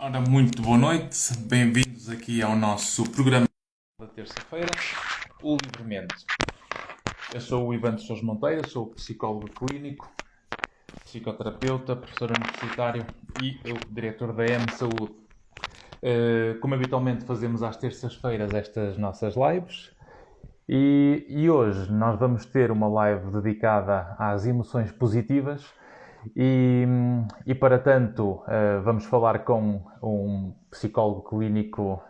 Ora, muito boa noite, bem-vindos aqui ao nosso programa da terça-feira, o Livremente. Eu sou o Ivan de Sousa Monteiro, sou psicólogo clínico, psicoterapeuta, professor universitário e o diretor da M Saúde. Como habitualmente fazemos às terças-feiras estas nossas lives e hoje nós vamos ter uma live dedicada às emoções positivas. E para tanto, vamos falar com um psicólogo clínico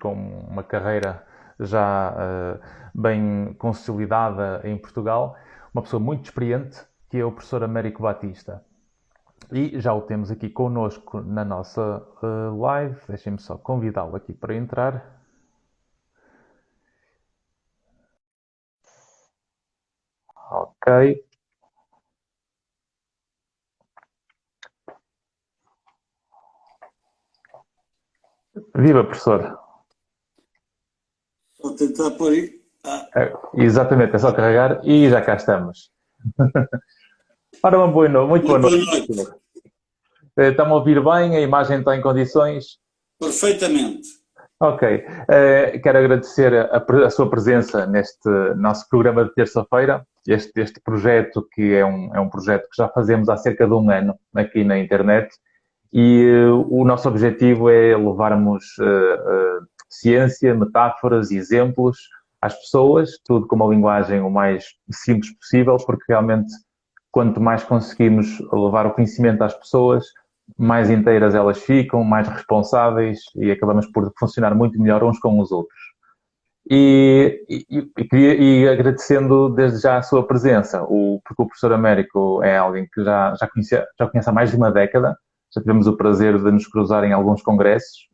com uma carreira já bem consolidada em Portugal, uma pessoa muito experiente, que é o professor Américo Batista. E já o temos aqui connosco na nossa live. Deixem-me só convidá-lo aqui para entrar. Ok. Viva, professor! Vou tentar pôr aí. Exatamente, é só carregar e já cá estamos. Ora, muito boa Muito boa noite, noite. professor. Está-me a ouvir bem? A imagem está em condições? Perfeitamente. Ok. Quero agradecer a sua presença neste nosso programa de terça-feira. Este projeto, que é um projeto que já fazemos há cerca de um ano aqui na internet. E o nosso objetivo é levarmos ciência, metáforas e exemplos às pessoas, tudo com uma linguagem o mais simples possível, porque realmente quanto mais conseguimos levar o conhecimento às pessoas, mais inteiras elas ficam, mais responsáveis e acabamos por funcionar muito melhor uns com os outros. E agradecendo desde já a sua presença, porque o professor Américo é alguém que já conhece há mais de uma década, já tivemos o prazer de nos cruzar em alguns congressos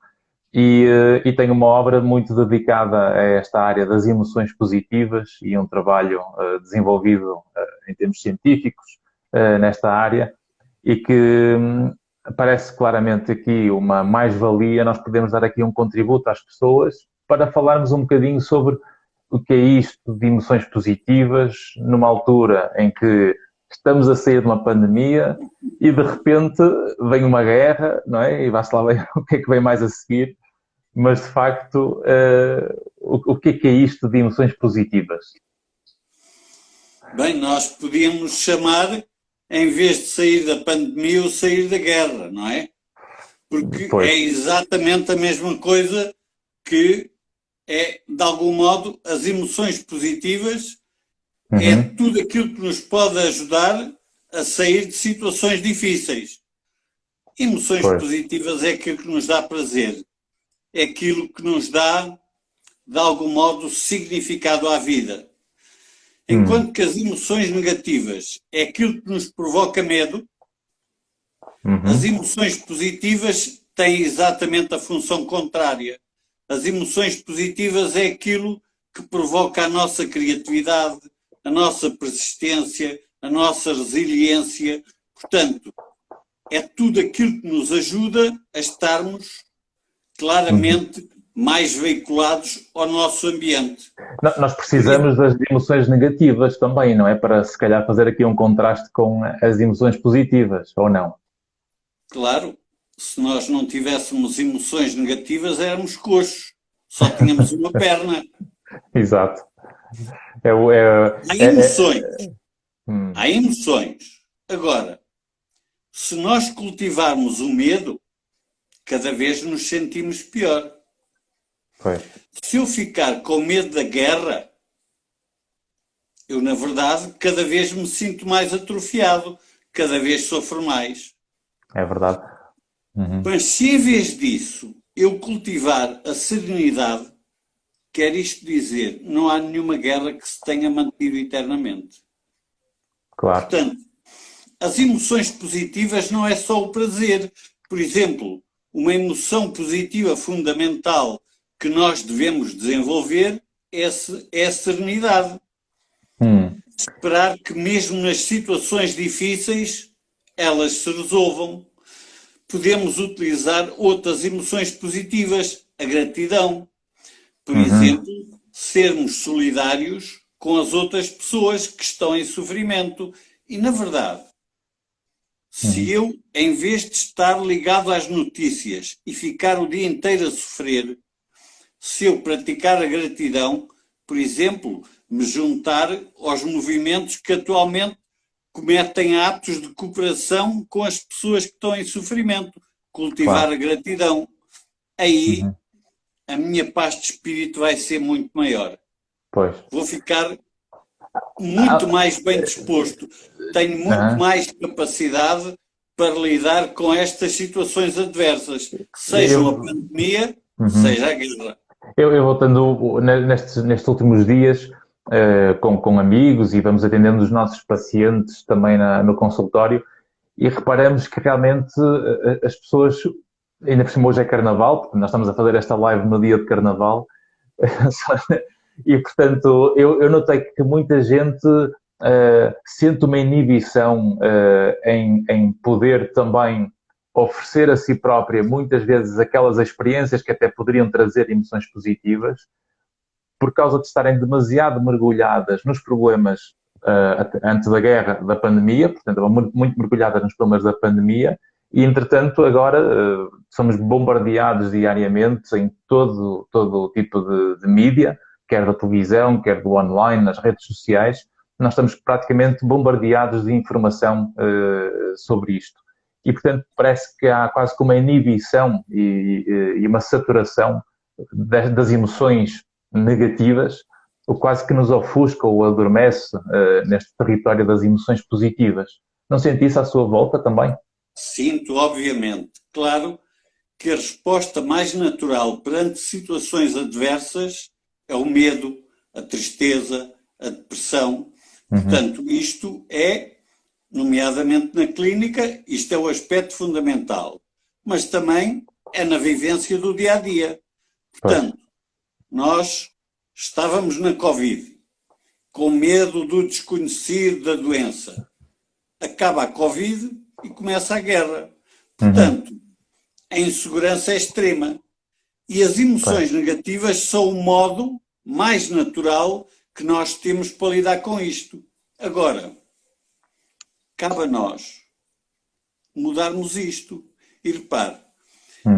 e tem uma obra muito dedicada a esta área das emoções positivas e um trabalho desenvolvido em termos científicos nesta área e que parece claramente aqui uma mais-valia, nós podemos dar aqui um contributo às pessoas para falarmos um bocadinho sobre o que é isto de emoções positivas numa altura em que estamos a sair de uma pandemia e de repente vem uma guerra, não é? E vai-se lá ver o que é que vem mais a seguir. Mas de facto, o que é isto de emoções positivas? Bem, nós podíamos chamar, em vez de sair da pandemia, o sair da guerra, não é? Porque Pois. é exatamente a mesma coisa que é, de algum modo, as emoções positivas é Uhum. tudo aquilo que nos pode ajudar a sair de situações difíceis. Emoções Pois. positivas é aquilo que nos dá prazer, é aquilo que nos dá, de algum modo, significado à vida. Enquanto que as emoções negativas é aquilo que nos provoca medo, as Uhum. emoções positivas têm exatamente a função contrária. As emoções positivas é aquilo que provoca a nossa criatividade, a nossa persistência, a nossa resiliência. Portanto, é tudo aquilo que nos ajuda a estarmos Uhum. claramente mais veiculados ao nosso ambiente. Nós Por isso, precisamos das emoções negativas também, não é? Para se calhar fazer aqui um contraste com as emoções positivas, ou não? claro, se nós não tivéssemos emoções negativas, éramos coxos. Só tínhamos uma perna. Exato. É, o- é, Há é, é- emoções. hum, Há emoções. Agora, se nós cultivarmos o medo, cada vez nos sentimos pior. pois, Se eu ficar com medo da guerra, eu, na verdade, cada vez me sinto mais atrofiado, cada vez sofro mais. é verdade. Uhum. Mas se em vez disso eu cultivar a serenidade, quer isto dizer, não há nenhuma guerra que se tenha mantido eternamente. Claro. Portanto, as emoções positivas não é só o prazer. Por exemplo, uma emoção positiva fundamental que nós devemos desenvolver é a serenidade. Hum, Esperar que mesmo nas situações difíceis elas se resolvam. Podemos utilizar outras emoções positivas, a gratidão. Por uhum. exemplo, sermos solidários com as outras pessoas que estão em sofrimento. E, na verdade, Se eu, em vez de estar ligado às notícias e ficar o dia inteiro a sofrer, se eu praticar a gratidão, por exemplo, me juntar aos movimentos que atualmente cometem atos de cooperação com as pessoas que estão em sofrimento, cultivar a gratidão, aí a minha paz de espírito vai ser muito maior. Pois. Vou ficar muito mais bem disposto, tenho muito mais capacidade para lidar com estas situações adversas, seja a pandemia, seja a guerra. Eu vou tendo, nestes últimos dias, com amigos, e vamos atendendo os nossos pacientes também no consultório, e reparamos que realmente as pessoas, ainda por cima hoje é Carnaval, porque nós estamos a fazer esta live no dia de Carnaval, e portanto eu notei que muita gente sente uma inibição em poder também oferecer a si própria muitas vezes aquelas experiências que até poderiam trazer emoções positivas, por causa de estarem demasiado mergulhadas nos problemas antes da guerra, da pandemia, portanto, muito mergulhadas nos problemas da pandemia, e, entretanto, agora somos bombardeados diariamente em todo o tipo de mídia, quer da televisão, quer do online, nas redes sociais. Nós estamos praticamente bombardeados de informação sobre isto. E, portanto, parece que há quase como uma inibição e uma saturação das emoções negativas, o quase que nos ofusca ou adormece neste território das emoções positivas. Não sente isso à sua volta também? Sinto, obviamente. Claro que a resposta mais natural perante situações adversas é o medo, a tristeza, a depressão. Portanto, isto é, nomeadamente na clínica, isto é o aspecto fundamental. Mas também é na vivência do dia-a-dia. Portanto, nós estávamos na Covid, com medo do desconhecido da doença. Acaba a Covid e começa a guerra. Portanto, a insegurança é extrema. E as emoções negativas são o modo mais natural que nós temos para lidar com isto. Agora, cabe a nós mudarmos isto. E repare,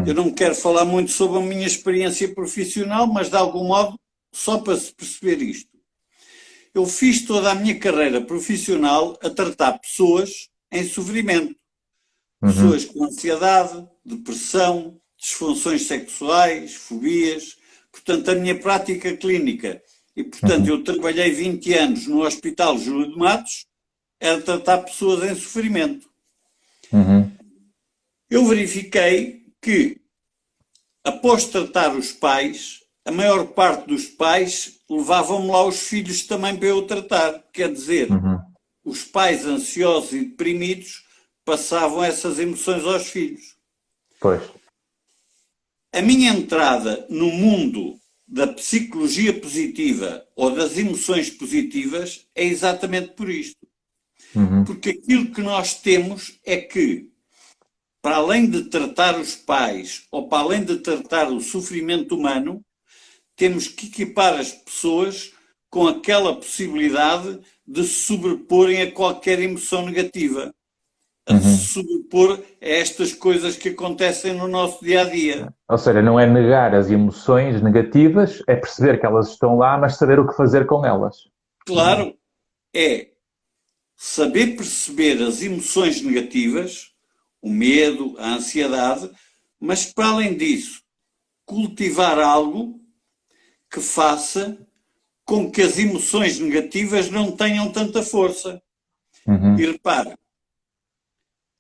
eu não quero falar muito sobre a minha experiência profissional, mas de algum modo, só para se perceber isto. Eu fiz toda a minha carreira profissional a tratar pessoas em sofrimento. Pessoas com ansiedade, depressão, disfunções sexuais, fobias. Portanto, a minha prática clínica, e portanto eu trabalhei 20 anos no Hospital Júlio de Matos, era tratar pessoas em sofrimento. Eu verifiquei que, após tratar os pais, a maior parte dos pais levavam-me lá os filhos também para eu tratar. Quer dizer, os pais ansiosos e deprimidos passavam essas emoções aos filhos. Pois. A minha entrada no mundo da psicologia positiva ou das emoções positivas é exatamente por isto. Porque aquilo que nós temos é que, para além de tratar os pais ou para além de tratar o sofrimento humano, temos que equipar as pessoas com aquela possibilidade de se sobreporem a qualquer emoção negativa. A se sobrepor a estas coisas que acontecem no nosso dia-a-dia. Ou seja, não é negar as emoções negativas, é perceber que elas estão lá, mas saber o que fazer com elas. Claro, é saber perceber as emoções negativas, o medo, a ansiedade, mas para além disso, cultivar algo que faça com que as emoções negativas não tenham tanta força. E repare,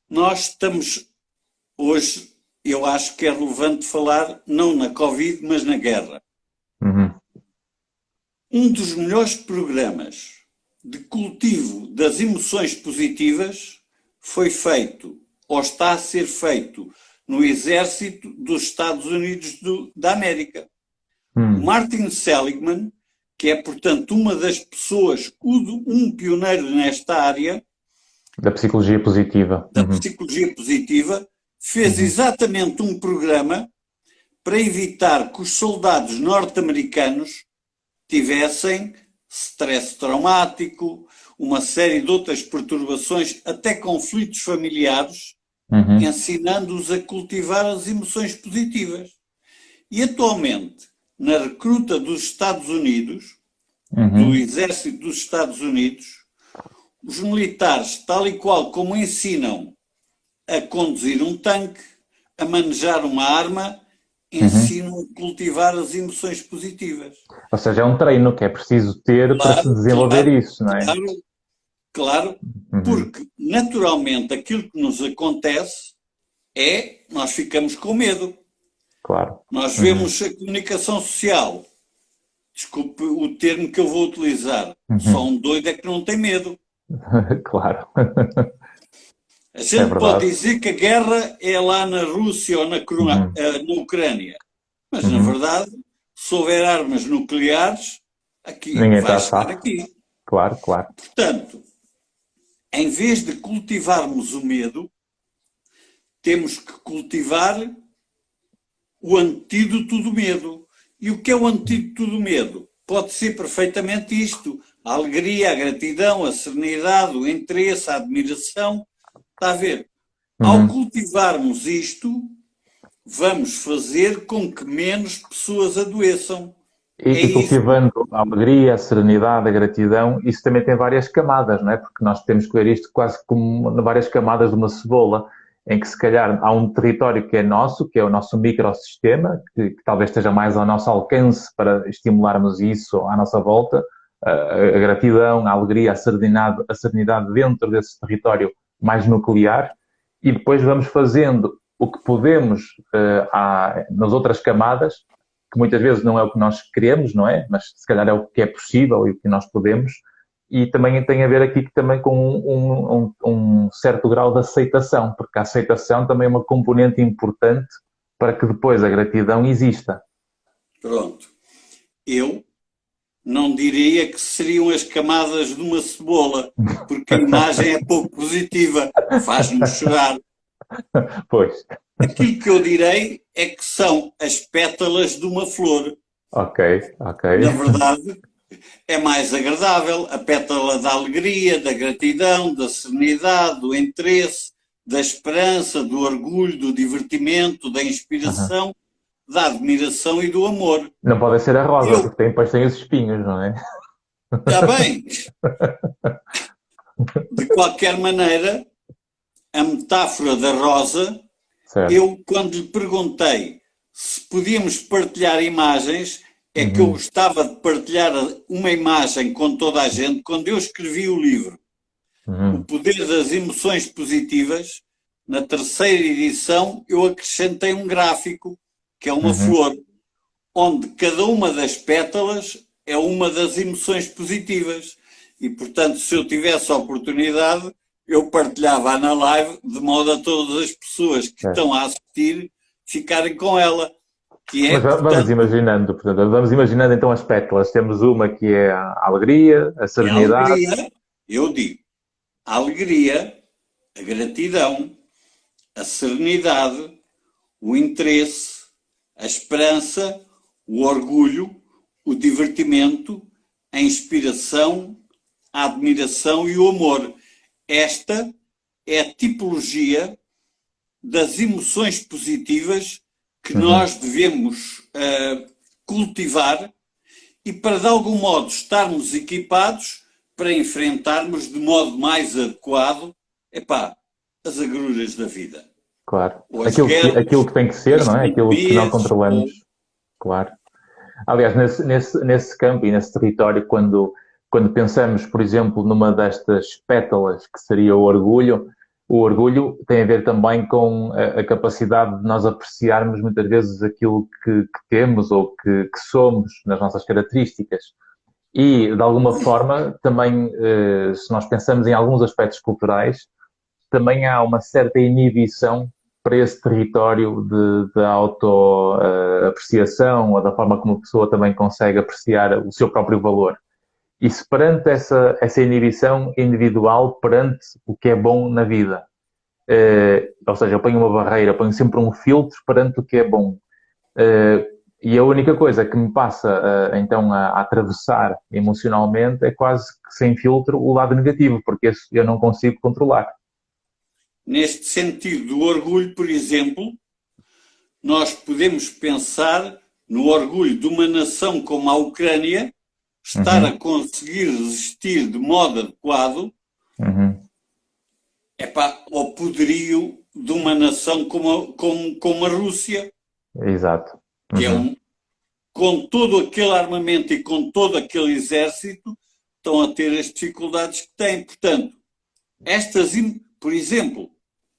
nós estamos hoje, eu acho que é relevante falar não na Covid, mas na guerra. Um dos melhores programas de cultivo das emoções positivas foi feito, ou está a ser feito, no exército dos Estados Unidos da América. Martin Seligman, que é, portanto, uma das pessoas, um pioneiro nesta área, da psicologia positiva. Da psicologia positiva, fez exatamente um programa para evitar que os soldados norte-americanos tivessem stress traumático, uma série de outras perturbações, até conflitos familiares, ensinando-os a cultivar as emoções positivas. E atualmente, na recruta dos Estados Unidos, do Exército dos Estados Unidos, os militares, tal e qual como ensinam a conduzir um tanque, a manejar uma arma, ensinam a cultivar as emoções positivas. Ou seja, é um treino que é preciso ter para se desenvolver isso, não é? Claro, porque naturalmente aquilo que nos acontece é nós ficamos com medo. Claro. Nós vemos a comunicação social. Desculpe o termo que eu vou utilizar. Só um doido é que não tem medo. Claro. A gente pode dizer que a guerra é lá na Rússia ou na Ucrânia. Mas, na verdade, se houver armas nucleares, aqui ninguém vai está estar aqui. Claro, claro. Portanto, em vez de cultivarmos o medo, temos que cultivar o antídoto do medo. E o que é o antídoto do medo? Pode ser perfeitamente isto. A alegria, a gratidão, a serenidade, o interesse, a admiração. Está a ver? Ao cultivarmos isto, vamos fazer com que menos pessoas adoeçam. E cultivando a alegria, a serenidade, a gratidão, isso também tem várias camadas, não é? Porque nós temos que ver isto quase como várias camadas de uma cebola, em que se calhar há um território que é nosso, que é o nosso microsistema, que talvez esteja mais ao nosso alcance para estimularmos isso à nossa volta, a gratidão, a alegria, a serenidade dentro desse território mais nuclear, e depois vamos fazendo o que podemos nas outras camadas, que muitas vezes não é o que nós queremos, não é? Mas se calhar é o que é possível e o que nós podemos. E também tem a ver aqui também com um certo grau de aceitação, porque a aceitação também é uma componente importante para que depois a gratidão exista. Pronto. Eu não diria que seriam as camadas de uma cebola, porque a imagem é pouco positiva, faz-nos chorar. Pois. Aquilo que eu direi é que são as pétalas de uma flor. Ok. Na verdade, é mais agradável a pétala da alegria, da gratidão, da serenidade, do interesse, da esperança, do orgulho, do divertimento, da inspiração, da admiração e do amor. Não pode ser a rosa, porque depois tem os espinhos, não é? Está bem. De qualquer maneira, a metáfora da rosa, certo. Eu, quando lhe perguntei se podíamos partilhar imagens, é que eu gostava de partilhar uma imagem com toda a gente. Quando eu escrevi o livro, O Poder das Emoções Positivas, na terceira edição, eu acrescentei um gráfico, que é uma flor, onde cada uma das pétalas é uma das emoções positivas. E, portanto, se eu tivesse a oportunidade, eu partilhava na live, de modo a todas as pessoas que estão a assistir ficarem com ela. Que é, mas vamos imaginando então as pétalas. Temos uma que é a alegria, a serenidade. A alegria, eu digo, a alegria, a gratidão, a serenidade, o interesse, a esperança, o orgulho, o divertimento, a inspiração, a admiração e o amor. Esta é a tipologia das emoções positivas que nós devemos cultivar e para, de algum modo, estarmos equipados para enfrentarmos de modo mais adequado, as agruras da vida. Claro. Aquilo que tem que ser, não é? Aquilo que não controlamos. Claro. Aliás, nesse campo e nesse território, quando pensamos, por exemplo, numa destas pétalas que seria o orgulho tem a ver também com a capacidade de nós apreciarmos muitas vezes aquilo que temos ou que somos nas nossas características. E, de alguma forma, também, se nós pensamos em alguns aspectos culturais, também há uma certa inibição para esse território de auto-apreciação ou da forma como a pessoa também consegue apreciar o seu próprio valor. E se perante essa inibição individual, perante o que é bom na vida, ou seja, eu ponho uma barreira, ponho sempre um filtro perante o que é bom. E a única coisa que me passa então a atravessar emocionalmente é quase que sem filtro o lado negativo, porque esse eu não consigo controlar. Neste sentido do orgulho, por exemplo, nós podemos pensar no orgulho de uma nação como a Ucrânia estar a Uhum, conseguir resistir de modo adequado uhum, ao poderio de uma nação como a Rússia, exato. que é Uhum, com todo aquele armamento e com todo aquele exército, estão a ter as dificuldades que têm. Portanto, por exemplo,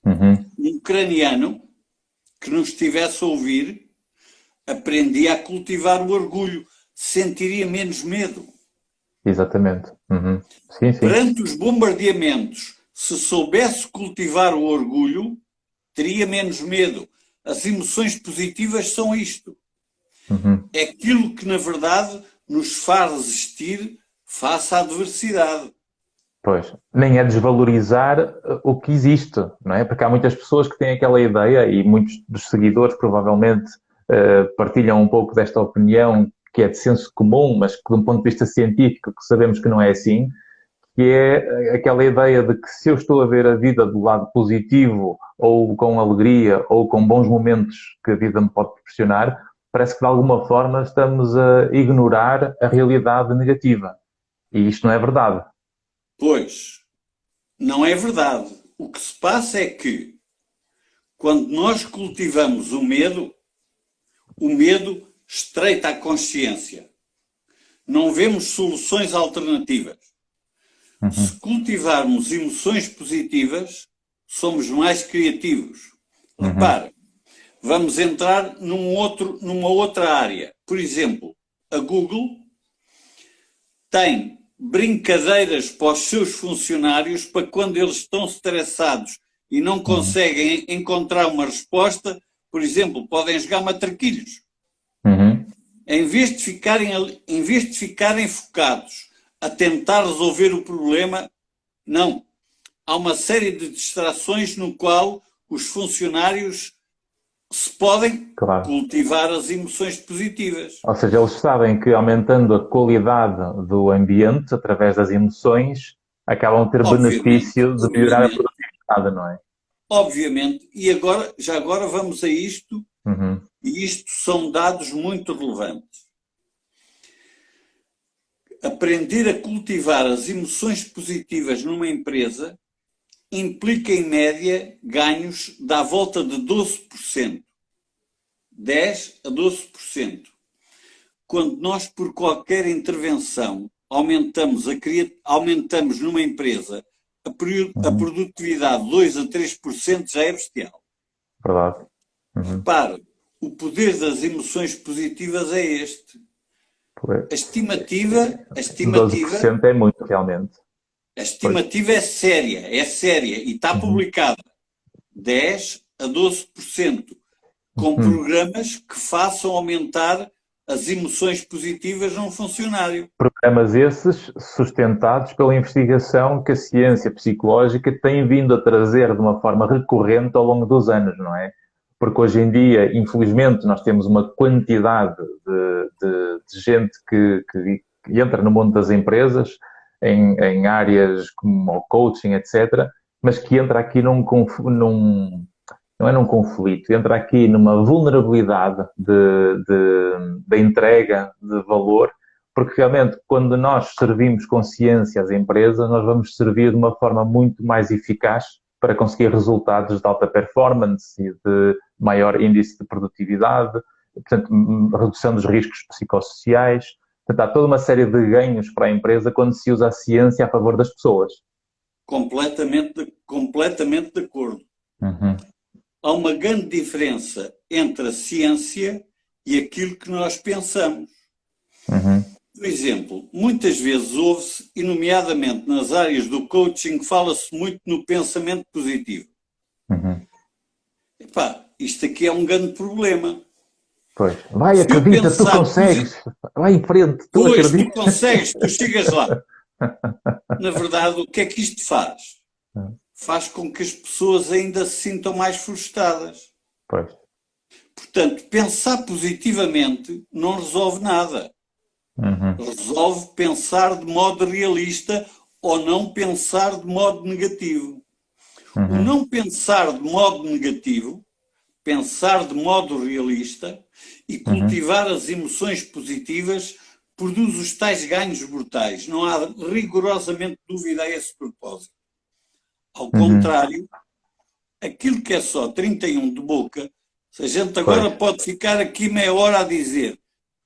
uhum, um ucraniano que nos estivesse a ouvir aprendia a cultivar o orgulho, sentiria menos medo. exatamente. Uhum. Sim, sim. Perante os bombardeamentos, se soubesse cultivar o orgulho, teria menos medo. As emoções positivas são isto. Uhum. É aquilo que, na verdade, nos faz resistir face à adversidade. Pois, nem é desvalorizar o que existe, não é? Porque há muitas pessoas que têm aquela ideia, e muitos dos seguidores provavelmente partilham um pouco desta opinião, que é de senso comum, mas que, de um ponto de vista científico, que sabemos que não é assim, que é aquela ideia de que se eu estou a ver a vida do lado positivo, ou com alegria, ou com bons momentos que a vida me pode proporcionar, parece que de alguma forma estamos a ignorar a realidade negativa. E isto não é verdade. Pois, não é verdade. O que se passa é que, quando nós cultivamos o medo estreita a consciência. Não vemos soluções alternativas. Se Uhum, cultivarmos emoções positivas, somos mais criativos. uhum, Repare, vamos entrar numa outra área. Por exemplo, a Google tem brincadeiras para os seus funcionários para quando eles estão estressados e não uhum, conseguem encontrar uma resposta, por exemplo, podem jogar matraquilhos. uhum. Em vez de ficarem focados a tentar resolver o problema, não. Há uma série de distrações no qual os funcionários se podem Claro. cultivar as emoções positivas. Ou seja, eles sabem que aumentando a qualidade do ambiente através das emoções, acabam a ter Obviamente, benefício de melhorar a obviamente, produtividade, não é? obviamente. E agora, já agora vamos a isto, Uhum, e isto são dados muito relevantes. Aprender a cultivar as emoções positivas numa empresa implica, em média, ganhos da volta de 12%. 10 a 12%. Quando nós, por qualquer intervenção, aumentamos numa empresa a uhum. produtividade de 2 a 3%, já é bestial. Verdade. Uhum. Repare, o poder das emoções positivas é este. Pois. A estimativa, a estimativa 12% é muito, realmente. A Pois. estimativa é séria e está Uhum. publicada. 10 a 12%, com Uhum. programas que façam aumentar as emoções positivas num funcionário. Programas esses sustentados pela investigação que a ciência psicológica tem vindo a trazer de uma forma recorrente ao longo dos anos, não é? Porque hoje em dia, infelizmente, nós temos uma quantidade de gente que entra no mundo das empresas, em áreas como o coaching, etc., mas que entra aqui não é num conflito, entra aqui numa vulnerabilidade de entrega de valor, porque realmente quando nós servimos consciência às empresas, nós vamos servir de uma forma muito mais eficaz para conseguir resultados de alta performance e de maior índice de produtividade, portanto, redução dos riscos psicossociais. Portanto, há toda uma série de ganhos para a empresa quando se usa a ciência a favor das pessoas. Completamente de acordo. Uhum, Há uma grande diferença entre a ciência e aquilo que nós pensamos. uhum, Por exemplo, muitas vezes ouve-se, e nomeadamente nas áreas do coaching, fala-se muito no pensamento positivo. uhum. Isto aqui é um grande problema. Pois. Vai, Se eu acredita, tu pensar consegues. Vai em frente, tu pois, tu acreditas. consegues, tu chegas lá. Na verdade, o que é que isto faz? Faz com que as pessoas ainda se sintam mais frustradas. Pois. Portanto, pensar positivamente não resolve nada. Uhum. Resolve pensar de modo realista ou não pensar de modo negativo. O Uhum. não pensar de modo negativo, pensar de modo realista e Uhum. cultivar as emoções positivas produz os tais ganhos brutais. Não há rigorosamente dúvida a esse propósito. Ao Uhum. contrário, aquilo que é só 31 de boca, se a gente Pois, agora pode ficar aqui meia hora a dizer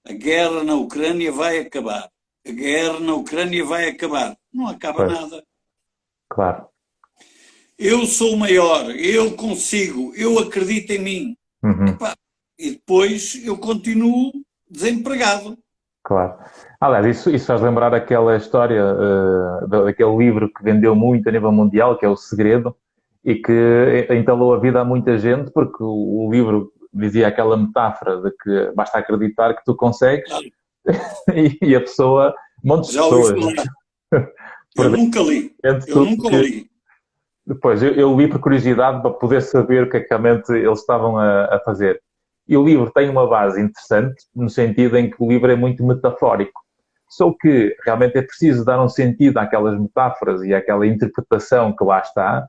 a guerra na Ucrânia vai acabar, a guerra na Ucrânia vai acabar. Não acaba pois, nada. claro. Eu sou o maior, eu consigo, eu acredito em mim. Uhum. Epá, e depois eu continuo desempregado. Claro. Aliás, isso faz lembrar aquela história, daquele livro que vendeu muito a nível mundial, que é O Segredo, e que entalou a vida a muita gente, porque o livro dizia aquela metáfora de que basta acreditar que tu consegues, Claro, e a pessoa, montes de já ouvi pessoas, falar. Eu por nunca li. dentro, Eu tudo nunca o que. li. Depois, eu li por curiosidade para poder saber o que é que realmente eles estavam a fazer. E o livro tem uma base interessante, no sentido em que o livro é muito metafórico. Só que realmente é preciso dar um sentido àquelas metáforas e àquela interpretação que lá está,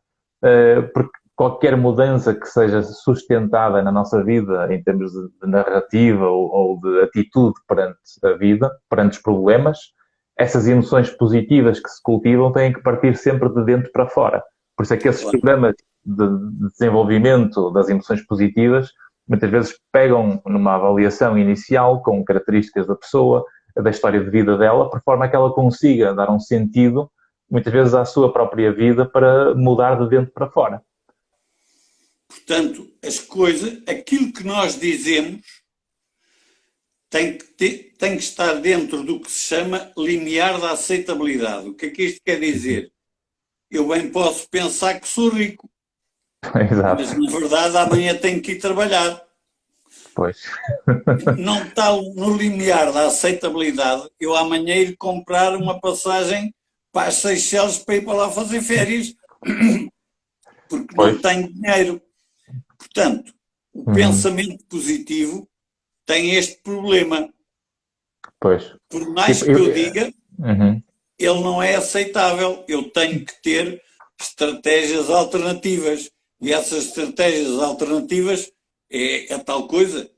porque qualquer mudança que seja sustentada na nossa vida, em termos de narrativa ou de atitude perante a vida, perante os problemas, essas emoções positivas que se cultivam têm que partir sempre de dentro para fora. Por isso é que esses Claro. programas de desenvolvimento das emoções positivas muitas vezes pegam numa avaliação inicial com características da pessoa, da história de vida dela, por forma a que ela consiga dar um sentido, muitas vezes, à sua própria vida para mudar de dentro para fora. Portanto, as coisas, aquilo que nós dizemos tem que estar dentro do que se chama limiar da aceitabilidade. O que é que isto quer dizer? Eu bem posso pensar que sou rico, mas Exato. na verdade amanhã tenho que ir trabalhar. Pois. Não está no limiar da aceitabilidade eu amanhã ir comprar uma passagem para as Seychelles para ir para lá fazer férias, porque Pois. não tenho dinheiro. Portanto, o Uhum. pensamento positivo tem este problema. Pois. Por mais Tipo, que eu diga, uhum. ele não é aceitável. Eu tenho que ter estratégias alternativas. E essas estratégias alternativas é tal coisa.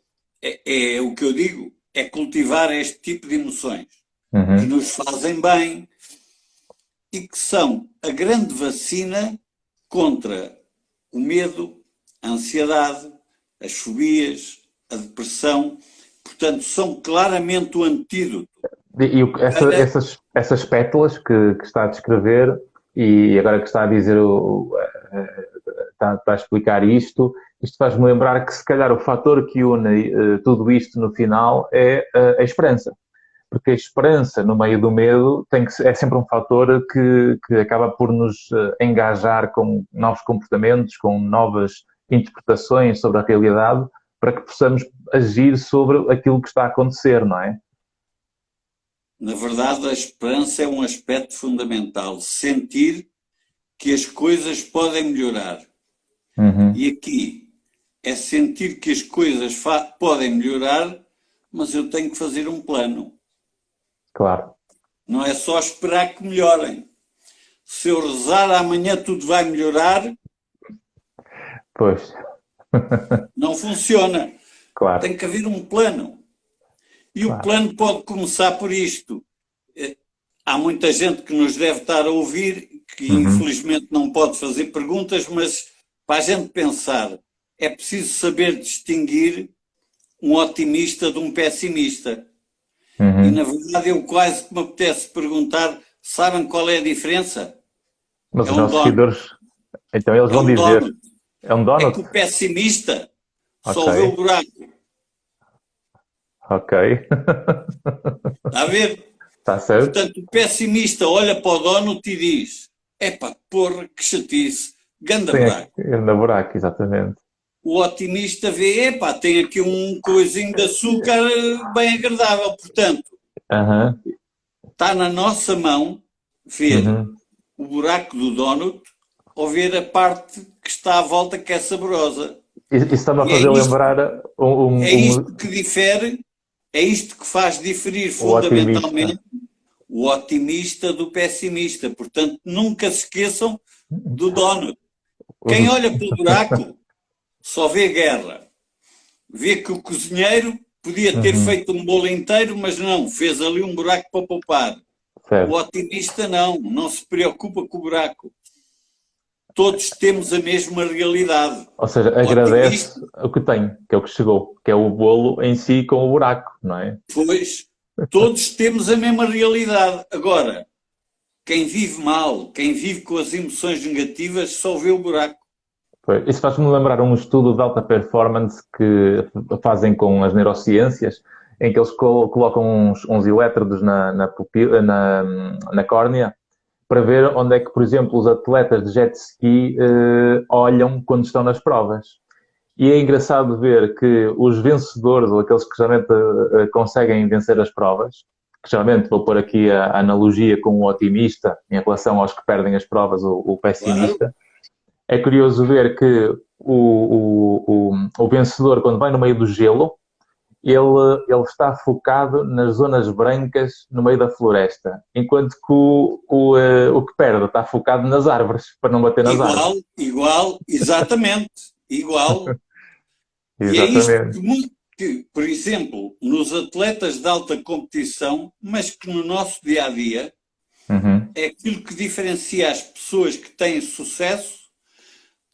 É o que eu digo, é cultivar este tipo de emoções que Uhum. nos fazem bem e que são a grande vacina contra o medo, a ansiedade, as fobias, a depressão. Portanto, são claramente o antídoto para. Essas pétalas que está a descrever e agora que está a dizer, está a explicar isto faz-me lembrar que se calhar o fator que une tudo isto no final é a esperança. Porque a esperança no meio do medo é sempre um fator que acaba por nos engajar com novos comportamentos, com novas interpretações sobre a realidade, para que possamos agir sobre aquilo que está a acontecer, não é? Na verdade, a esperança é um aspecto fundamental. Sentir que as coisas podem melhorar. Uhum. E aqui é sentir que as coisas podem melhorar, mas eu tenho que fazer um plano. Claro. Não é só esperar que melhorem. Se eu rezar amanhã tudo vai melhorar, Pois. não funciona. Claro. Tem que haver um plano. E o Claro. plano pode começar por isto. Há muita gente que nos deve estar a ouvir, que Uhum. infelizmente não pode fazer perguntas, mas para a gente pensar, é preciso saber distinguir um otimista de um pessimista. E na Uhum. verdade eu quase que me apetece perguntar, sabem qual é a diferença? Mas É os um nossos donut. seguidores, então eles É vão um dizer, donut. é um É que donut? o pessimista Ok. só vê o buraco. Ok. Está a ver? Está certo? Portanto, o pessimista olha para o donut e diz: epá, porra, que chatice, ganda Tem buraco. aqui na buraco, exatamente. O otimista vê, epá, tem aqui um coisinho de açúcar bem agradável. Portanto, Aham. está na nossa mão ver Uhum. o buraco do donut ou ver a parte que está à volta que é saborosa. Isso está-me a E é fazer isto, lembrar é isto que difere, é isto que faz diferir o otimista. fundamentalmente o otimista do pessimista. Portanto, nunca se esqueçam do donut. Quem olha pelo buraco só vê guerra. Vê que o cozinheiro podia ter Uhum, feito um bolo inteiro, mas não, fez ali um buraco para poupar. O certo. otimista não se preocupa com o buraco. Todos temos a mesma realidade. Ou seja, O otimista, agradece o que tem, que é o que chegou, que é o bolo em si com o buraco, não é? pois, todos temos a mesma realidade. Agora, quem vive mal, quem vive com as emoções negativas, só vê o buraco. Pois, isso faz-me lembrar um estudo de alta performance que fazem com as neurociências, em que eles colocam uns elétrodos na córnea para ver onde é que, por exemplo, os atletas de jet ski olham quando estão nas provas. E é engraçado ver que os vencedores, ou aqueles que geralmente conseguem vencer as provas, que geralmente vou pôr aqui a analogia com o otimista em relação aos que perdem as provas, o Claro, pessimista, é curioso ver que o vencedor, quando vai no meio do gelo, ele está focado nas zonas brancas no meio da floresta, enquanto que o que perde está focado nas árvores, para não bater nas árvores. igual, exatamente, igual. E é isto Exatamente. que, por exemplo, nos atletas de alta competição, mas que no nosso dia a dia, Uhum. é aquilo que diferencia as pessoas que têm sucesso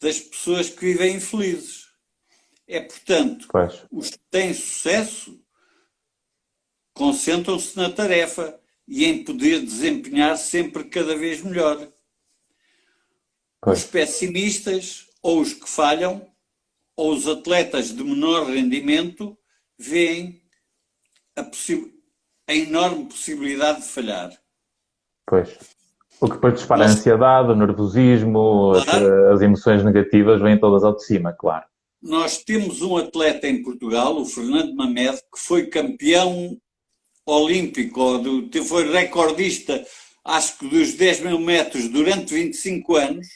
das pessoas que vivem infelizes. É, portanto, Pois, os que têm sucesso concentram-se na tarefa e em poder desempenhar sempre cada vez melhor. Os pois. pessimistas, ou os que falham, ou os atletas de menor rendimento, veem a enorme possibilidade de falhar. Pois. O que depois dispara a Nós, ansiedade, o nervosismo, claro, as emoções negativas vêm todas ao de cima, claro. nós temos um atleta em Portugal, o Fernando Mamed, que foi campeão olímpico, foi recordista, acho que dos 10 mil metros durante 25 anos,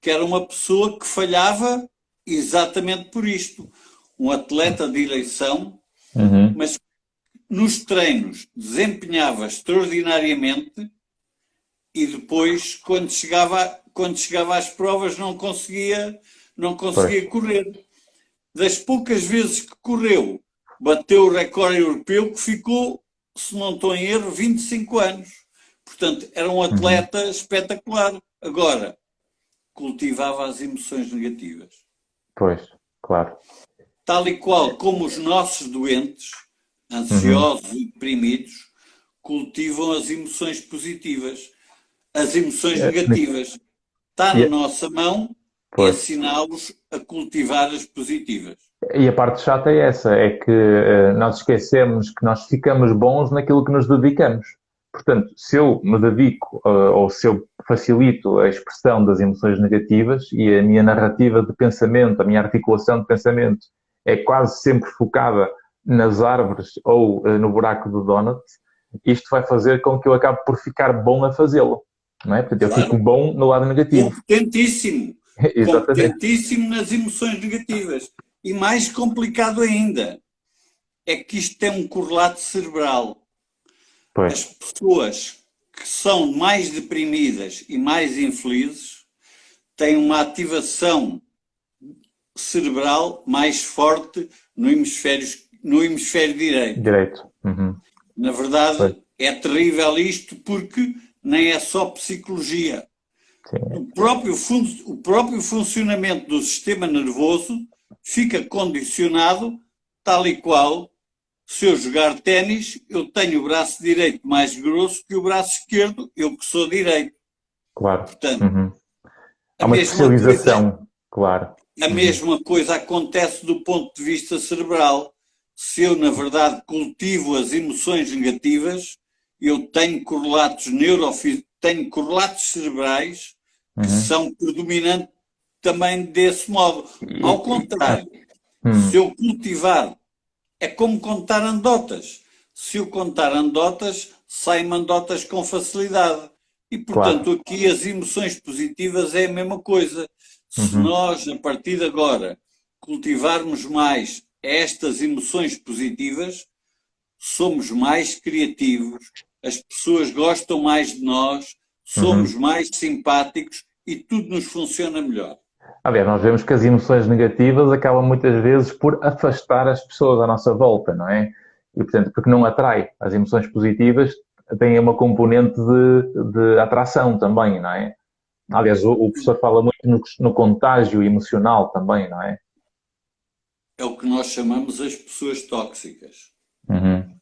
que era uma pessoa que falhava exatamente por isto. Um atleta de eleição, Uhum. mas nos treinos desempenhava extraordinariamente e depois, quando chegava às provas, não Pois. conseguia correr. Das poucas vezes que correu, bateu o recorde europeu, que ficou, se não estou em erro, 25 anos. Portanto, era um Uhum. atleta espetacular. Agora, cultivava as emoções negativas. Pois, claro. Tal e qual como os nossos doentes, Uhum. ansiosos e deprimidos, cultivam as emoções positivas. As emoções É, negativas. Está na e, nossa mão pois. ensiná-los a cultivar as positivas. E a parte chata é essa, é que nós esquecemos que nós ficamos bons naquilo que nos dedicamos. Portanto, se eu me dedico ou se eu facilito a expressão das emoções negativas e a minha narrativa de pensamento, a minha articulação de pensamento é quase sempre focada nas árvores ou no buraco do donut, isto vai fazer com que eu acabe por ficar bom a fazê-lo. Não é? Portanto, eu fico Claro, bom no lado negativo. competentíssimo. Exatamente. Competentíssimo nas emoções negativas. E mais complicado ainda, é que isto tem um correlato cerebral. Pois. As pessoas que são mais deprimidas e mais infelizes têm uma ativação cerebral mais forte no hemisfério direito. Direito. Uhum. Na Pois. verdade, é terrível isto porque nem é só psicologia. Sim. O próprio funcionamento do sistema nervoso fica condicionado tal e qual. Se eu jogar ténis, eu tenho o braço direito mais grosso que o braço esquerdo, eu que sou direito. Claro. Portanto, Uhum. a Há uma mesma coisa, especialização, claro. a Uhum. mesma coisa acontece do ponto de vista cerebral. Se eu, na verdade, cultivo as emoções negativas, eu tenho correlatos cerebrais que Uhum. são predominantes também desse modo. Ao Ah, contrário, se hum, eu cultivar, é como contar anedotas. Se eu contar anedotas, saem anedotas com facilidade. E, portanto, claro. aqui as emoções positivas é a mesma coisa. Se Uhum. nós, a partir de agora, cultivarmos mais estas emoções positivas, somos mais criativos, as pessoas gostam mais de nós, somos mais simpáticos e tudo nos funciona melhor. Aliás, nós vemos que as emoções negativas acabam muitas vezes por afastar as pessoas à nossa volta, não é? E, portanto, porque não atrai. As emoções positivas têm uma componente de atração também, não é? Aliás, o professor fala muito no contágio emocional também, não é? É o que nós chamamos as pessoas tóxicas. Uhum.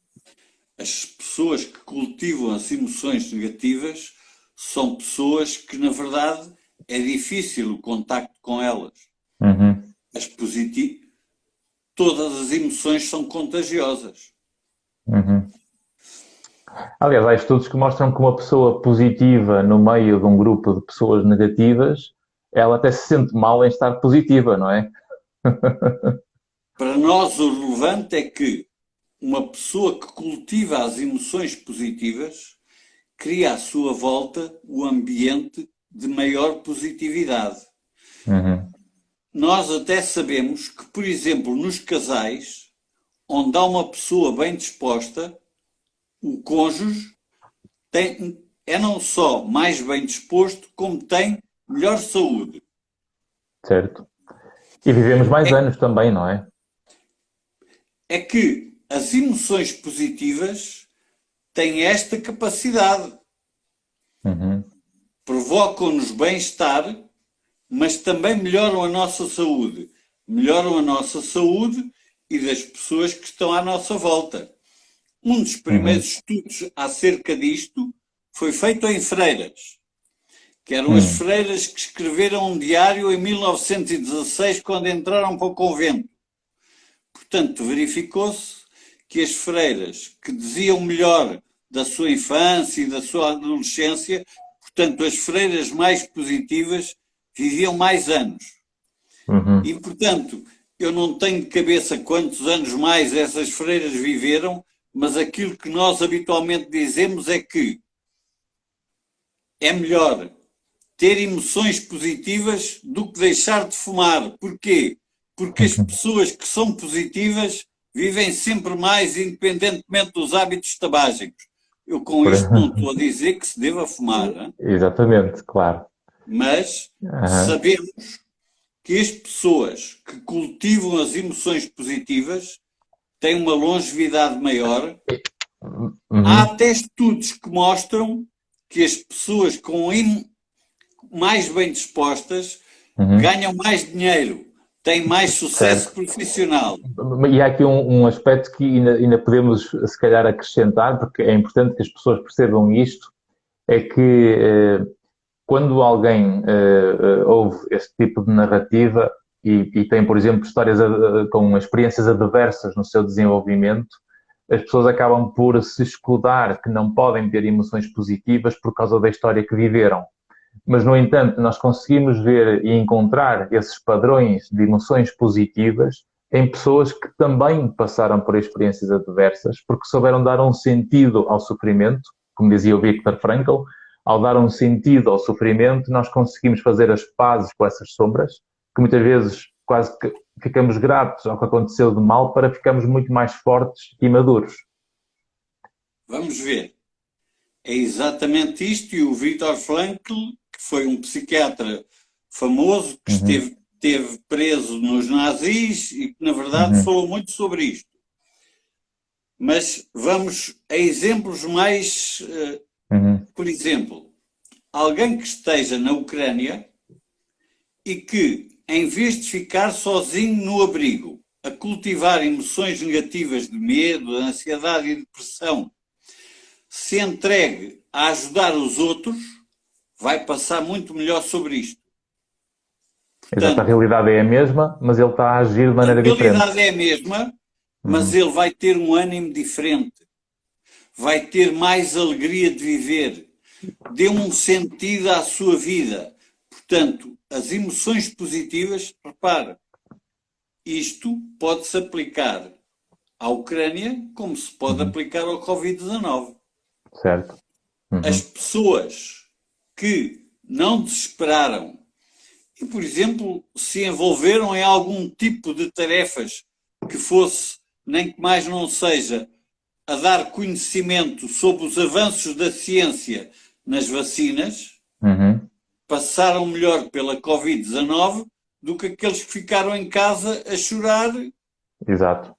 As pessoas que cultivam as emoções negativas são pessoas que, na verdade, é difícil o contacto com elas. Uhum. As todas as emoções são contagiosas. Uhum. Aliás, há estudos que mostram que uma pessoa positiva no meio de um grupo de pessoas negativas, ela até se sente mal em estar positiva, não é? Para nós, o relevante é que uma pessoa que cultiva as emoções positivas cria à sua volta o ambiente de maior positividade. Uhum. Nós até sabemos que, por exemplo, nos casais, onde há uma pessoa bem disposta, o cônjuge é não só mais bem disposto, como tem melhor saúde. Certo. E vivemos mais anos também, não é? É que as emoções positivas têm esta capacidade. Uhum. Provocam-nos bem-estar, mas também melhoram a nossa saúde. Melhoram a nossa saúde e das pessoas que estão à nossa volta. Um dos primeiros estudos acerca disto foi feito em freiras, que eram as freiras que escreveram um diário em 1916, quando entraram para o convento. Portanto, verificou-se que as freiras que diziam melhor da sua infância e da sua adolescência, portanto, as freiras mais positivas, viviam mais anos. Uhum. E, portanto, eu não tenho de cabeça quantos anos mais essas freiras viveram, mas aquilo que nós habitualmente dizemos é que é melhor ter emoções positivas do que deixar de fumar. Porquê? Porque as pessoas que são positivas vivem sempre mais, independentemente dos hábitos tabágicos. Eu com isto não estou a dizer que se deva fumar, hein? Exatamente, claro. Mas sabemos que as pessoas que cultivam as emoções positivas têm uma longevidade maior. Há até estudos que mostram que as pessoas mais bem dispostas ganham mais dinheiro, têm mais sucesso Certo. profissional. E há aqui um aspecto que ainda podemos, se calhar, acrescentar, porque é importante que as pessoas percebam isto, é que quando alguém ouve este tipo de narrativa e tem, por exemplo, histórias com experiências adversas no seu desenvolvimento, as pessoas acabam por se escudar que não podem ter emoções positivas por causa da história que viveram. Mas, no entanto, nós conseguimos ver e encontrar esses padrões de emoções positivas em pessoas que também passaram por experiências adversas, porque souberam dar um sentido ao sofrimento, como dizia o Viktor Frankl. Ao dar um sentido ao sofrimento, nós conseguimos fazer as pazes com essas sombras, que muitas vezes quase que ficamos gratos ao que aconteceu de mal para ficarmos muito mais fortes e maduros. Vamos ver. É exatamente isto, e o Viktor Frankl, que foi um psiquiatra famoso, que esteve preso nos nazis e que, na verdade, falou muito sobre isto. Mas vamos a exemplos mais... Por exemplo, alguém que esteja na Ucrânia e que, em vez de ficar sozinho no abrigo, a cultivar emoções negativas de medo, ansiedade e depressão, se entregue a ajudar os outros, vai passar muito melhor sobre isto. Exato, a realidade é a mesma, mas ele está a agir de maneira diferente. A realidade é a mesma, mas ele vai ter um ânimo diferente. Vai ter mais alegria de viver. Dê um sentido à sua vida. Portanto, as emoções positivas, repara, isto pode-se aplicar à Ucrânia como se pode aplicar ao Covid-19. Certo. As pessoas que não desesperaram e, por exemplo, se envolveram em algum tipo de tarefas que fosse, nem que mais não seja, a dar conhecimento sobre os avanços da ciência nas vacinas, Uhum. passaram melhor pela Covid-19 do que aqueles que ficaram em casa a chorar, Exato.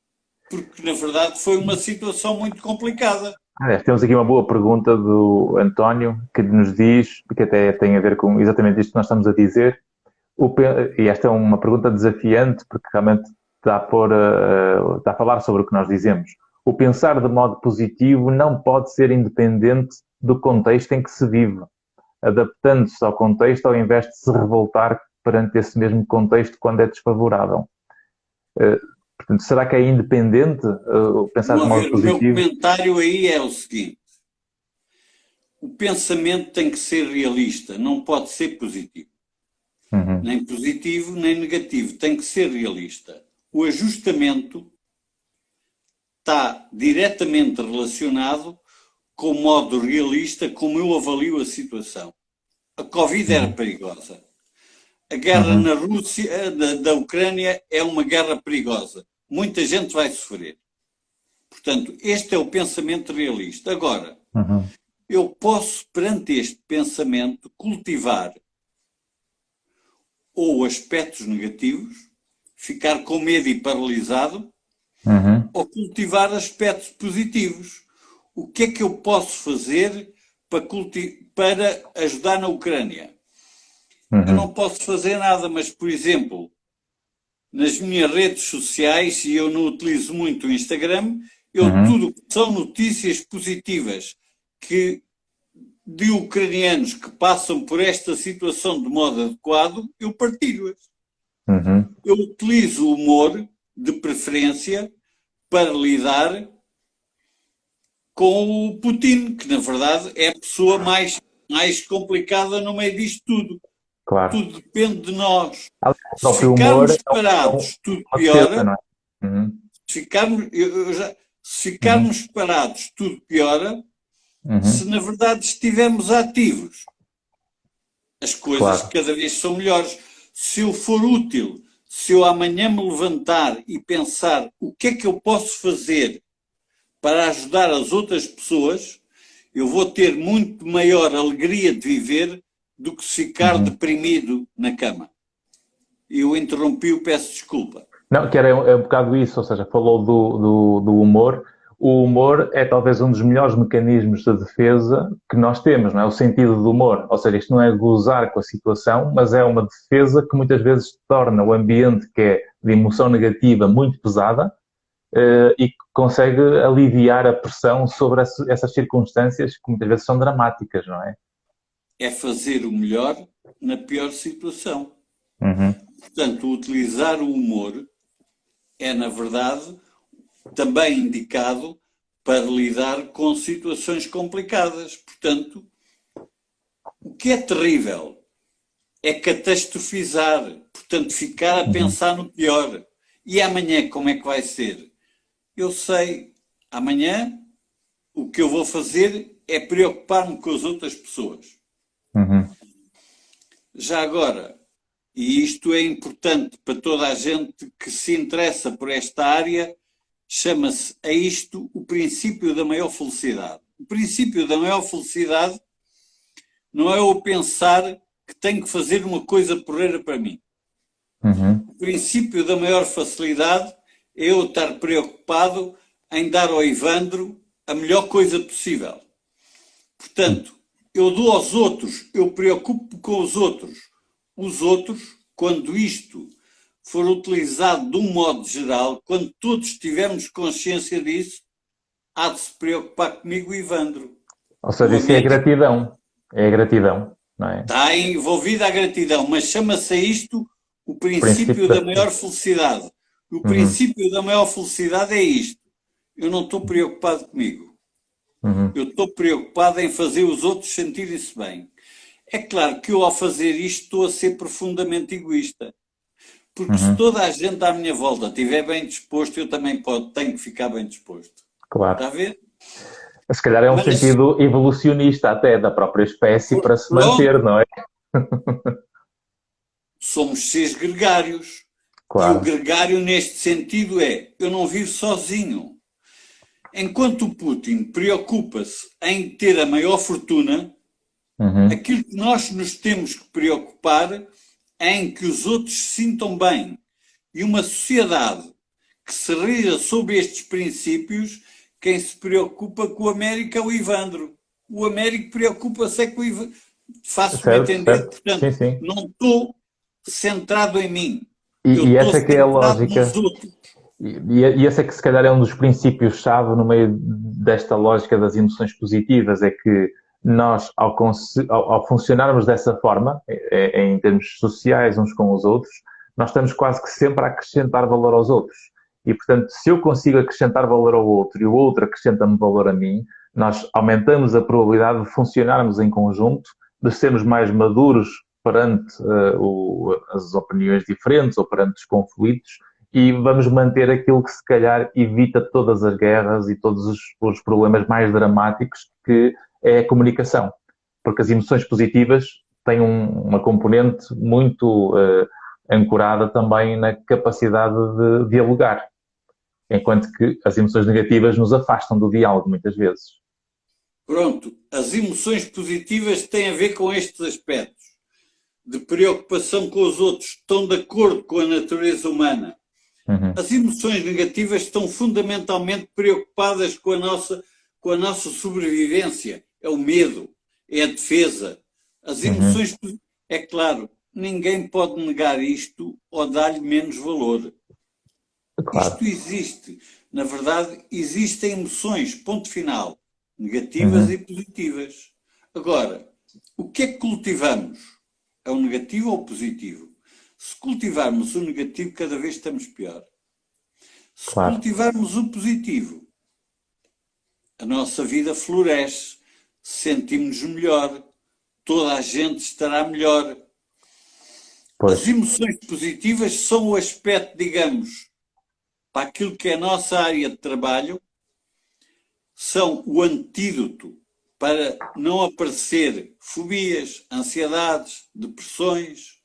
porque na verdade foi uma situação muito complicada. Aliás, temos aqui uma boa pergunta do António, que nos diz, que até tem a ver com exatamente isto que nós estamos a dizer, e esta é uma pergunta desafiante, porque realmente está a falar sobre o que nós dizemos. O pensar de modo positivo não pode ser independente do contexto em que se vive, adaptando-se ao contexto ao invés de se revoltar perante esse mesmo contexto quando é desfavorável. Portanto, será que é independente o pensar de Vamos modo ver, o meu positivo? comentário aí é o seguinte: o pensamento tem que ser realista, não pode ser positivo. Uhum. Nem positivo, nem negativo, tem que ser realista. O ajustamento está diretamente relacionado com o modo realista como eu avalio a situação. A Covid era Uhum. perigosa. A guerra Uhum. na Rússia, da Ucrânia, é uma guerra perigosa. Muita gente vai sofrer. Portanto, este é o pensamento realista. Agora, Uhum. eu posso, perante este pensamento, cultivar ou aspectos negativos, ficar com medo e paralisado, Uhum. ou cultivar aspectos positivos. O que é que eu posso fazer para ajudar na Ucrânia? Eu Uhum. não posso fazer nada, mas, por exemplo, nas minhas redes sociais, e eu não utilizo muito o Instagram, eu Uhum. tudo que são notícias positivas que, de ucranianos que passam por esta situação de modo adequado, eu partilho-as. Uhum. Eu utilizo o humor, de preferência, para lidar com o Putin, que na verdade é a pessoa mais complicada no meio disto tudo. Claro. Tudo depende de nós. O Se próprio humor ficarmos é parados, tudo uma defesa, piora. não é? Uhum. Se Uhum. ficarmos parados, tudo piora. Se Uhum. na verdade estivermos ativos, as coisas Claro. cada vez são melhores. Se eu for útil, se eu amanhã me levantar e pensar o que é que eu posso fazer para ajudar as outras pessoas, eu vou ter muito maior alegria de viver do que se ficar Uhum. deprimido na cama. Eu interrompi-o, peço desculpa. Não, que era um bocado isso, ou seja, falou do humor. O humor é talvez um dos melhores mecanismos de defesa que nós temos, não é? O sentido do humor. Ou seja, isto não é gozar com a situação, mas é uma defesa que muitas vezes torna o ambiente que é de emoção negativa muito pesada e que consegue aliviar a pressão sobre essas circunstâncias que muitas vezes são dramáticas, não é? É fazer o melhor na pior situação. Uhum. Portanto, utilizar o humor é, na verdade, também indicado para lidar com situações complicadas. Portanto, o que é terrível é catastrofizar, portanto, ficar a Uhum. pensar no pior. E amanhã como é que vai ser? Eu sei, amanhã o que eu vou fazer é preocupar-me com as outras pessoas. Uhum. Já agora, e isto é importante para toda a gente que se interessa por esta área, chama-se a isto o princípio da maior felicidade. O princípio da maior felicidade não é eu pensar que tenho que fazer uma coisa porreira para mim. Uhum. O princípio da maior facilidade é eu estar preocupado em dar ao Evandro a melhor coisa possível. Portanto, eu dou aos outros, eu preocupo com os outros. Os outros, quando isto for utilizado de um modo geral, quando todos tivermos consciência disso, há de se preocupar comigo o Evandro, Ou o seja, isso é a amigo. gratidão. É a gratidão, não é? Está envolvida a gratidão, mas chama-se a isto o O princípio princípio da... da maior felicidade. O Uhum. princípio da maior felicidade é isto. Eu não estou preocupado comigo. Uhum. Eu estou preocupado em fazer os outros sentirem-se bem. É claro que eu, ao fazer isto, estou a ser profundamente egoísta. Porque se Uhum. toda a gente à minha volta estiver bem disposto, eu também tenho que ficar bem disposto. Está Claro. a ver? Se calhar é um Mas, sentido evolucionista até da própria espécie para se pronto, manter, não é? somos seres gregários. Claro. E o gregário, neste sentido, eu não vivo sozinho. Enquanto o Putin preocupa-se em ter a maior fortuna, aquilo que nós nos temos que preocupar é em que os outros se sintam bem. E uma sociedade que se rija sobre estes princípios, quem se preocupa com o Américo é o Ivandro. O Américo preocupa-se com o Ivandro. Faço-me entender, portanto, sim, sim. não estou centrado em mim. E Eu essa é estou que é a centrado lógica. nos outros. E esse é que se calhar é um dos princípios-chave no meio desta lógica das emoções positivas, é que nós, ao funcionarmos dessa forma, em termos sociais uns com os outros, nós estamos quase que sempre a acrescentar valor aos outros. E, portanto, se eu consigo acrescentar valor ao outro e o outro acrescenta-me valor a mim, nós aumentamos a probabilidade de funcionarmos em conjunto, de sermos mais maduros perante as opiniões diferentes ou perante os conflitos, e vamos manter aquilo que se calhar evita todas as guerras e todos os problemas mais dramáticos, que é a comunicação. Porque as emoções positivas têm uma componente muito ancorada também na capacidade de dialogar, enquanto que as emoções negativas nos afastam do diálogo muitas vezes. Pronto, as emoções positivas têm a ver com estes aspectos de preocupação com os outros, estão de acordo com a natureza humana. As emoções negativas estão fundamentalmente preocupadas com a nossa sobrevivência. É o medo, é a defesa. As emoções, é claro, ninguém pode negar isto ou dar-lhe menos valor. Claro. Isto existe. Na verdade, existem emoções, ponto final, negativas e positivas. Agora, o que é que cultivamos? É o negativo ou o positivo? Se cultivarmos o negativo, cada vez estamos pior. Se cultivarmos o positivo, a nossa vida floresce, sentimos-nos melhor, toda a gente estará melhor. As emoções positivas são o aspecto, digamos, para aquilo que é a nossa área de trabalho, são o antídoto para não aparecer fobias, ansiedades, depressões,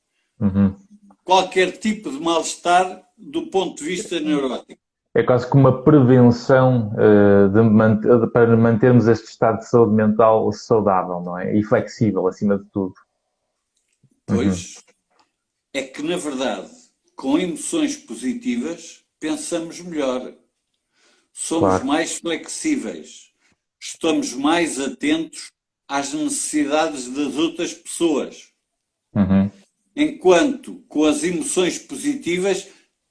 qualquer tipo de mal-estar do ponto de vista neurótico. É quase como uma prevenção para mantermos este estado de saúde mental saudável, não é? E flexível, acima de tudo. Pois, é que, na verdade, com emoções positivas, pensamos melhor. Somos mais flexíveis. Estamos mais atentos às necessidades das outras pessoas. Enquanto, com as emoções positivas,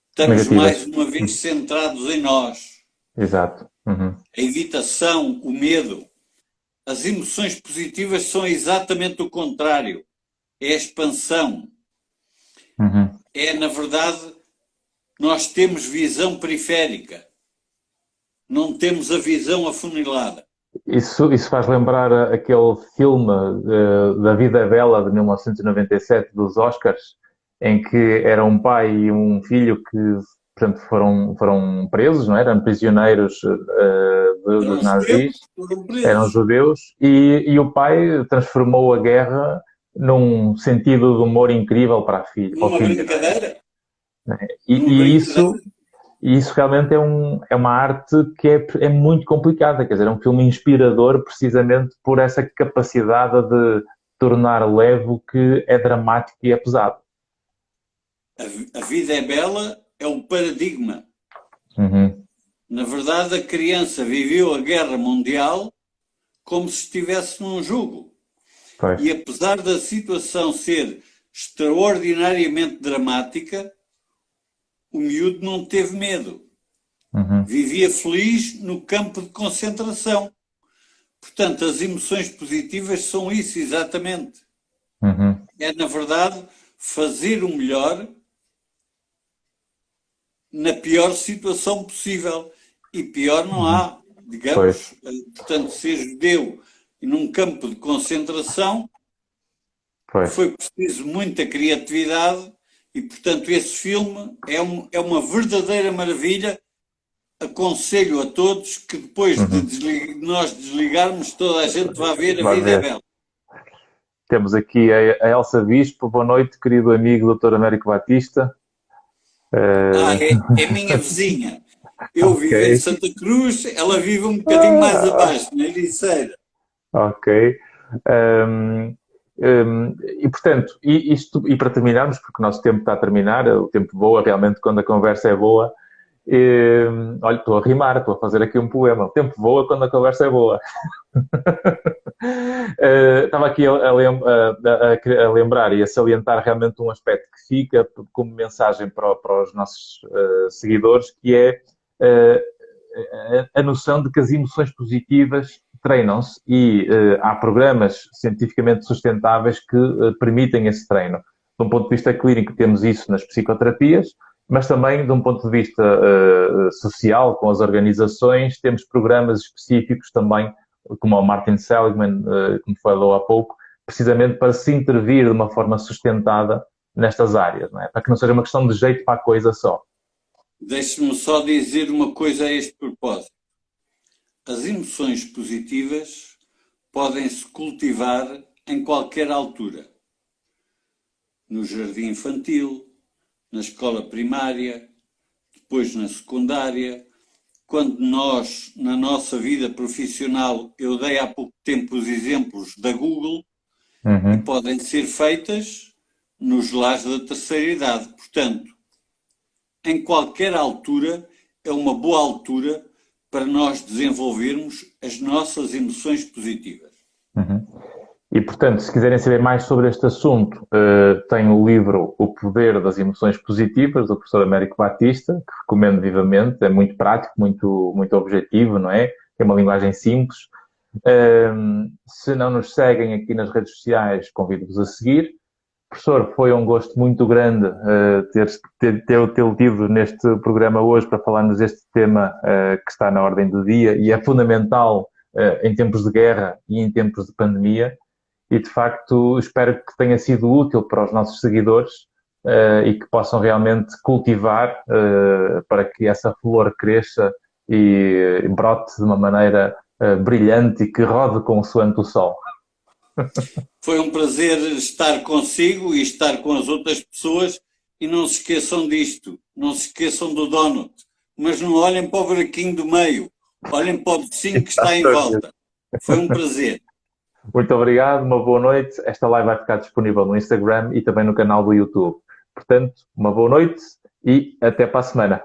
estamos mais uma vez centrados em nós. Exato. A evitação, o medo. As emoções positivas são exatamente o contrário. É a expansão. É, na verdade, nós temos visão periférica. Não temos a visão afunilada. Isso faz lembrar aquele filme da Vida é Bela, de 1997, dos Oscars, em que era um pai e um filho que, portanto, foram presos, não é? Eram prisioneiros dos nazis, eram judeus, e o pai transformou a guerra num sentido de humor incrível para a filha. Uma brincadeira? E isso realmente é uma arte que é muito complicada, quer dizer, é um filme inspirador precisamente por essa capacidade de tornar leve o que é dramático e é pesado. A Vida é Bela é um paradigma. Na verdade, a criança viveu a Guerra Mundial como se estivesse num jogo. E apesar da situação ser extraordinariamente dramática, o miúdo não teve medo. Vivia feliz no campo de concentração. Portanto, as emoções positivas são isso exatamente. É, na verdade, fazer o melhor na pior situação possível. E pior não há. Digamos, portanto, ser judeu e num campo de concentração foi preciso muita criatividade. E, portanto, esse filme é uma verdadeira maravilha. Aconselho a todos que depois de nós desligarmos, toda a gente vá ver A Vida é Bela. Temos aqui a Elsa Bispo. Boa noite, querido amigo Dr. Américo Batista. É minha vizinha. Eu Ok. vivo em Santa Cruz, ela vive um bocadinho mais abaixo, na Ericeira. Ok. Um, e portanto, e para terminarmos, porque o nosso tempo está a terminar, o tempo voa realmente quando a conversa é boa. Olha, estou a rimar, estou a fazer aqui um poema. O tempo voa quando a conversa é boa. Estava aqui a lembrar e a salientar realmente um aspecto que fica como mensagem para os nossos seguidores, que é a noção de que as emoções positivas treinam-se e há programas cientificamente sustentáveis que permitem esse treino. De um ponto de vista clínico, temos isso nas psicoterapias, mas também de um ponto de vista social, com as organizações, temos programas específicos também, como o Martin Seligman, como falou há pouco, precisamente para se intervir de uma forma sustentada nestas áreas, não é? Para que não seja uma questão de jeito para a coisa só. Deixe-me só dizer uma coisa a este propósito. As emoções positivas podem-se cultivar em qualquer altura. No jardim infantil, na escola primária, depois na secundária. Quando nós, na nossa vida profissional, eu dei há pouco tempo os exemplos da Google, e podem ser feitas nos lares da terceira idade. Portanto, em qualquer altura, é uma boa altura para nós desenvolvermos as nossas emoções positivas. E, portanto, se quiserem saber mais sobre este assunto, tem o livro O Poder das Emoções Positivas, do professor Américo Batista, que recomendo vivamente. É muito prático, muito objetivo, não é? Tem uma linguagem simples. Se não nos seguem aqui nas redes sociais, convido-vos a seguir. Professor, foi um gosto muito grande ter tido neste programa hoje para falarmos deste tema que está na ordem do dia e é fundamental em tempos de guerra e em tempos de pandemia. E, de facto, espero que tenha sido útil para os nossos seguidores e que possam realmente cultivar para que essa flor cresça e brote de uma maneira brilhante e que rode consoante o sol. Foi um prazer estar consigo e estar com as outras pessoas e não se esqueçam disto, não se esqueçam do donut, mas não olhem para o buraquinho do meio, olhem para o vizinho que está em volta. Foi um prazer. Muito obrigado, uma boa noite. Esta live vai ficar disponível no Instagram e também no canal do YouTube. Portanto, uma boa noite e até para a semana.